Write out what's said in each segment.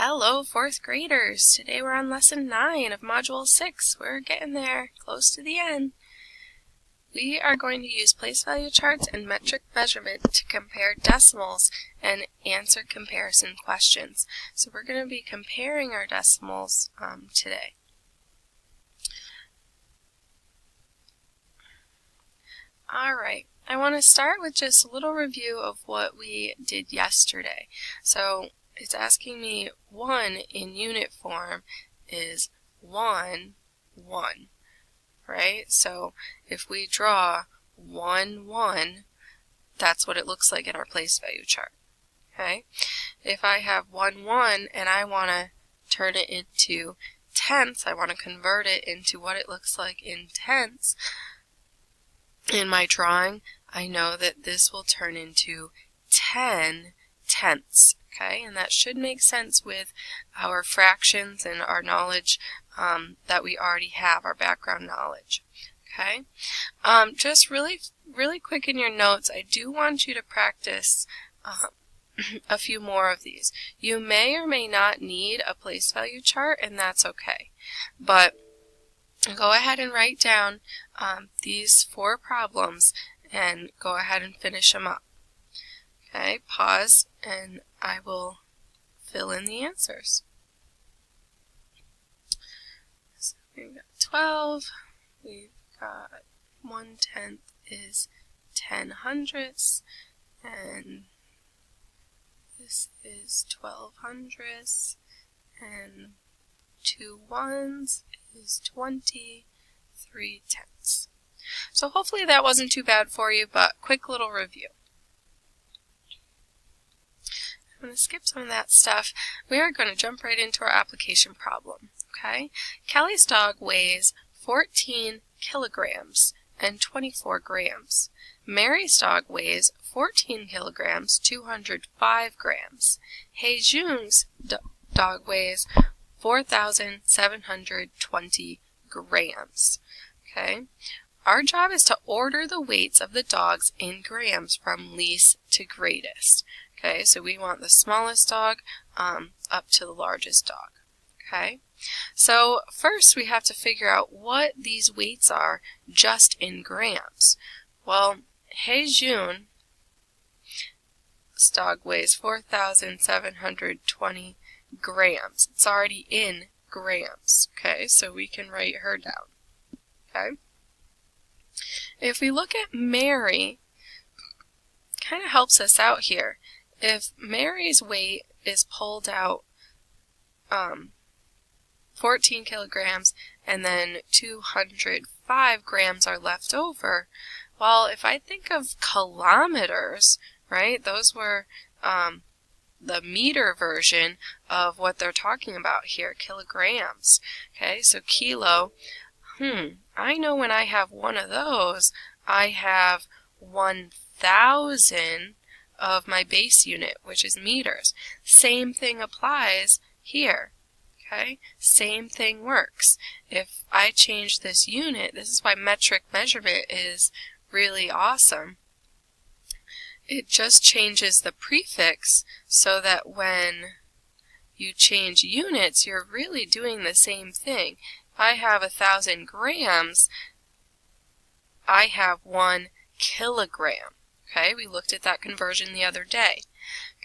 Hello, 4th graders! Today we're on Lesson 9 of Module 6. We're getting there, close to the end. We are going to use place value charts and metric measurement to compare decimals and answer comparison questions. So we're going to be comparing our decimals today. Alright, I want to start with just a little review of what we did yesterday. So it's asking me 1 in unit form is 1, 1, right? So if we draw 1, 1, that's what it looks like in our place value chart, okay? If I have 1, 1 and I want to turn it into tenths, I want to convert it into what it looks like in tenths, in my drawing, I know that this will turn into 10 tenths. Okay, and that should make sense with our fractions and our knowledge that we already have, our background knowledge. Okay, just really quick in your notes, I do want you to practice a few more of these. You may or may not need a place value chart, and that's okay. But go ahead and write down these 4 problems and go ahead and finish them up. Okay, pause and I will fill in the answers. So we've got 12, we've got 1/10 is 10 hundredths, and this is 12 hundredths, and 2 ones is 20, 3 tenths. So hopefully that wasn't too bad for you, but quick little review. I'm going to skip some of that stuff. We are going to jump right into our application problem. Okay? Kelly's dog weighs 14 kilograms and 24 grams. Mary's dog weighs 14 kilograms, 205 grams. Hei-Jung's dog weighs 4,720 grams. Okay? Our job is to order the weights of the dogs in grams from least to greatest. Okay, so we want the smallest dog up to the largest dog. Okay, so first we have to figure out what these weights are just in grams. Well, Hei-Jung's dog weighs 4,720 grams. It's already in grams. Okay, so we can write her down. Okay, if we look at Mary, kind of helps us out here. If Mary's weight is pulled out 14 kilograms and then 205 grams are left over, well, if I think of kilometers, right, those were the meter version of what they're talking about here, kilograms. Okay, so kilo, I know when I have one of those, I have 1,000 of my base unit, which is meters. Same thing applies here. Okay, same thing works. If I change this unit, this is why metric measurement is really awesome. It just changes the prefix so that when you change units, you're really doing the same thing. If I have 1,000 grams, I have 1 kilogram. Okay, we looked at that conversion the other day.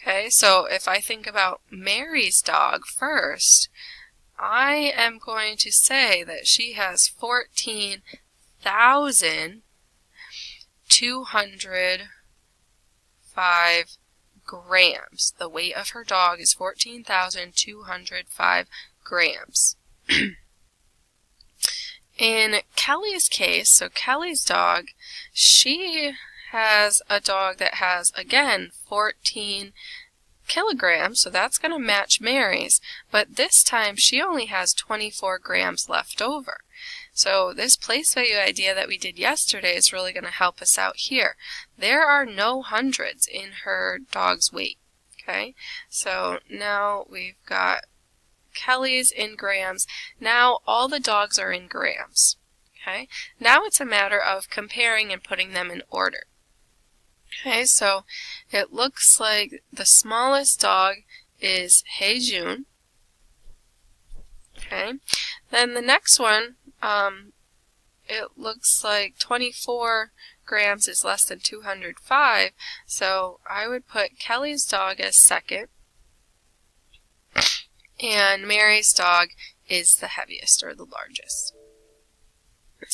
Okay, so if I think about Mary's dog first, I am going to say that she has 14,205 grams. The weight of her dog is 14,205 grams. In Kelly's case, so Kelly's dog, she has a dog that has, again, 14 kilograms, so that's going to match Mary's, but this time she only has 24 grams left over. So this place value idea that we did yesterday is really going to help us out here. There are no hundreds in her dog's weight. Okay, so now we've got Kelly's in grams. Now all the dogs are in grams. Okay, now it's a matter of comparing and putting them in order. Okay, so it looks like the smallest dog is Hei-Jung. Okay, then the next one, it looks like 24 grams is less than 205, so I would put Kelly's dog as second, and Mary's dog is the heaviest or the largest.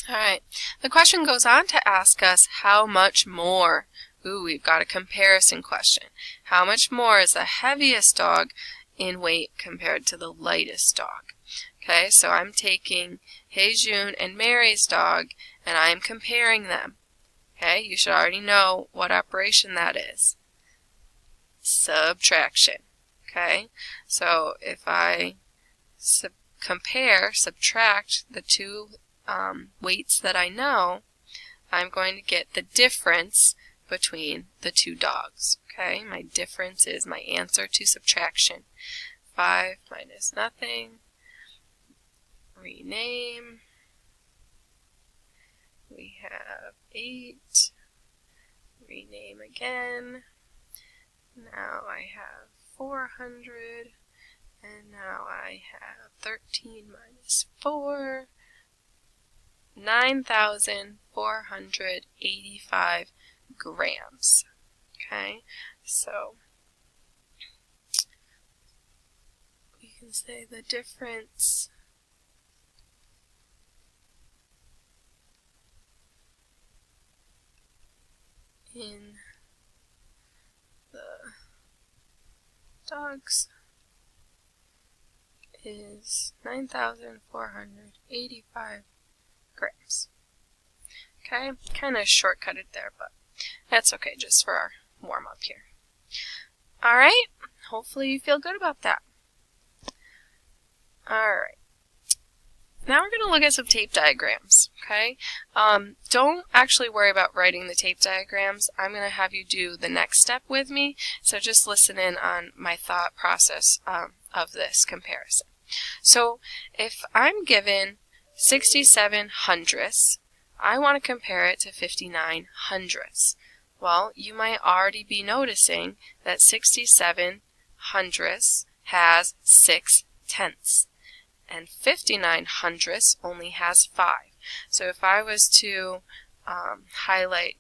Alright, the question goes on to ask us how much more. Ooh, we've got a comparison question. How much more is the heaviest dog in weight compared to the lightest dog? Okay, so I'm taking Hejun and Mary's dog and I'm comparing them. Okay, you should already know what operation that is. Subtraction. Okay, so if I subtract the two weights that I know, I'm going to get the difference between the two dogs. Okay, my difference is my answer to subtraction. 5 minus nothing. Rename. We have 8. Rename again. Now I have 400. And now I have 13 minus 4. 9,485 grams. Okay, so we can say the difference in the dogs is 9,485 grams. Okay, kind of shortcutted there, but that's okay, just for our warm-up here. Alright, hopefully you feel good about that. Alright, now we're going to look at some tape diagrams, okay? Don't actually worry about writing the tape diagrams. I'm going to have you do the next step with me, so just listen in on my thought process of this comparison. So if I'm given 67 hundredths, I want to compare it to 59 hundredths. Well, you might already be noticing that 67 hundredths has 6 tenths, and 59 hundredths only has 5. So if I was to highlight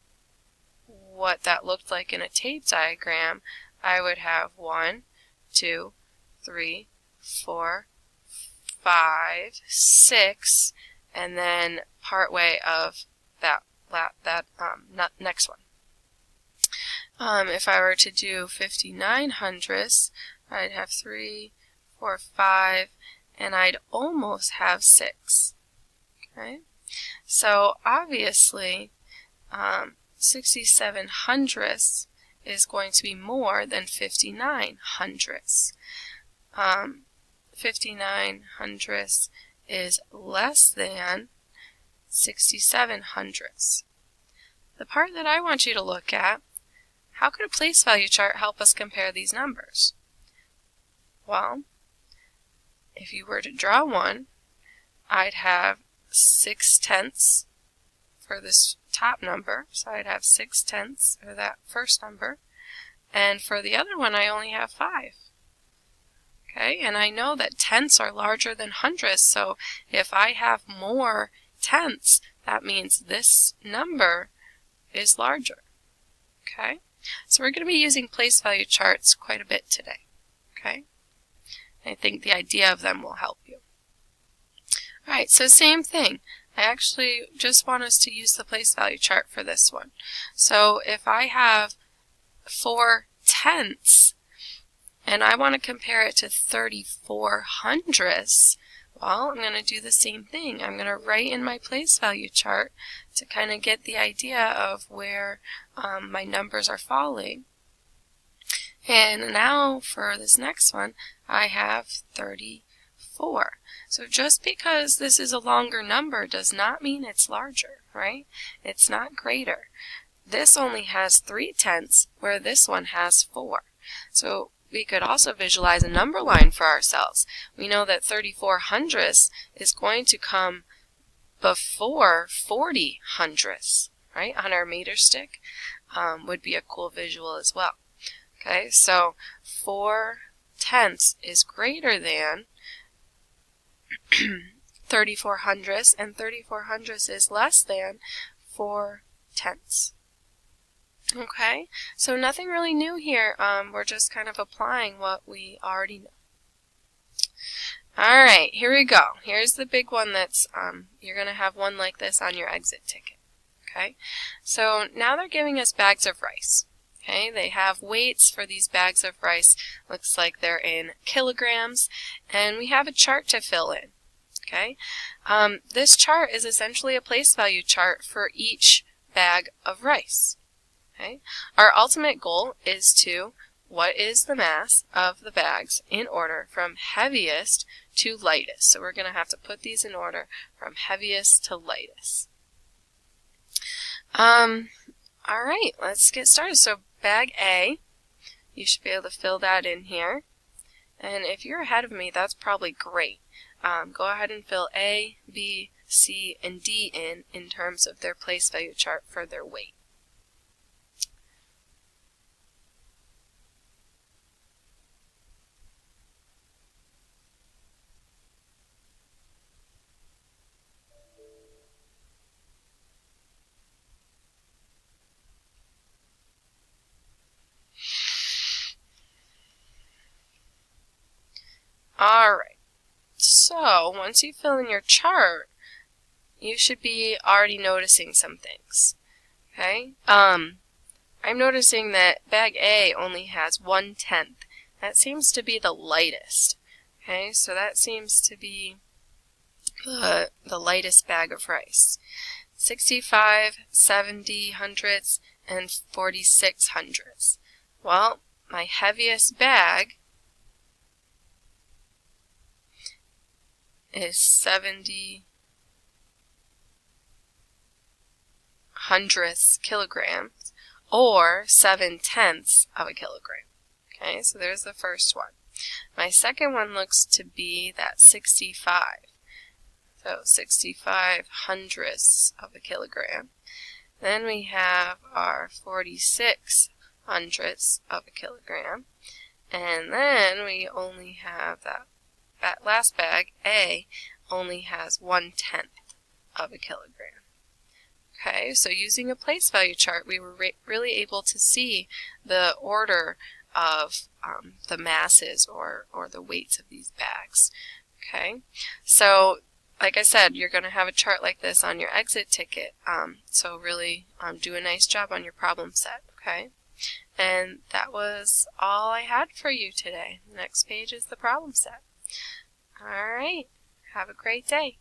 what that looked like in a tape diagram, I would have 1, 2, 3, 4, 5, 6, and then part way of that next one. If I were to do 59 hundredths, I'd have 3, 4, 5, and I'd almost have 6. Okay, so obviously 67 hundredths is going to be more than 59 hundredths. 59 hundredths is less than 67 hundredths. The part that I want you to look at, how could a place value chart help us compare these numbers? Well, if you were to draw one, I'd have 6 tenths for this top number, so I'd have 6 tenths for that first number, and for the other one I only have 5. Okay, and I know that tenths are larger than hundredths, so if I have more tenths, that means this number is larger. Okay, so we're going to be using place value charts quite a bit today. Okay, I think the idea of them will help you. Alright, so same thing. I actually just want us to use the place value chart for this one. So if I have 4 tenths and I want to compare it to 34 hundredths, well, I'm going to do the same thing. I'm going to write in my place value chart to kind of get the idea of where my numbers are falling. And now for this next one, I have 34. So just because this is a longer number does not mean it's larger, right? It's not greater. This only has 3 tenths, where this one has 4. So we could also visualize a number line for ourselves. We know that 34 hundredths is going to come before 40 hundredths, right? On our meter stick would be a cool visual as well. Okay, so 4 tenths is greater than 34 hundredths, and 34 hundredths is less than 4 tenths. Okay, so nothing really new here. We're just kind of applying what we already know. Alright, here we go. Here's the big one that's, you're going to have one like this on your exit ticket. Okay, so now they're giving us bags of rice. Okay, they have weights for these bags of rice. Looks like they're in kilograms, and we have a chart to fill in. Okay, this chart is essentially a place value chart for each bag of rice. Okay, our ultimate goal is to, what is the mass of the bags in order from heaviest to lightest. So we're going to have to put these in order from heaviest to lightest. Alright, let's get started. So bag A, you should be able to fill that in here. And if you're ahead of me, that's probably great. Go ahead and fill A, B, C, and D in terms of their place value chart for their weight. Alright, so once you fill in your chart, you should be already noticing some things. Okay, I'm noticing that bag A only has 1/10. That seems to be the lightest. Okay, so that seems to be the lightest bag of rice. 65, 70 hundredths, and 46 hundredths. Well, my heaviest bag is 70 hundredths kilograms, or 7/10 of a kilogram. Okay, so there's the first one. My second one looks to be that 65. So 65 hundredths of a kilogram. Then we have our 46 hundredths of a kilogram. And then we only have that last bag, A, only has 1/10 of a kilogram. Okay, so using a place value chart, we were really able to see the order of the masses or the weights of these bags. Okay, so like I said, you're going to have a chart like this on your exit ticket, so really do a nice job on your problem set. Okay, and that was all I had for you today. The next page is the problem set. Alright, have a great day.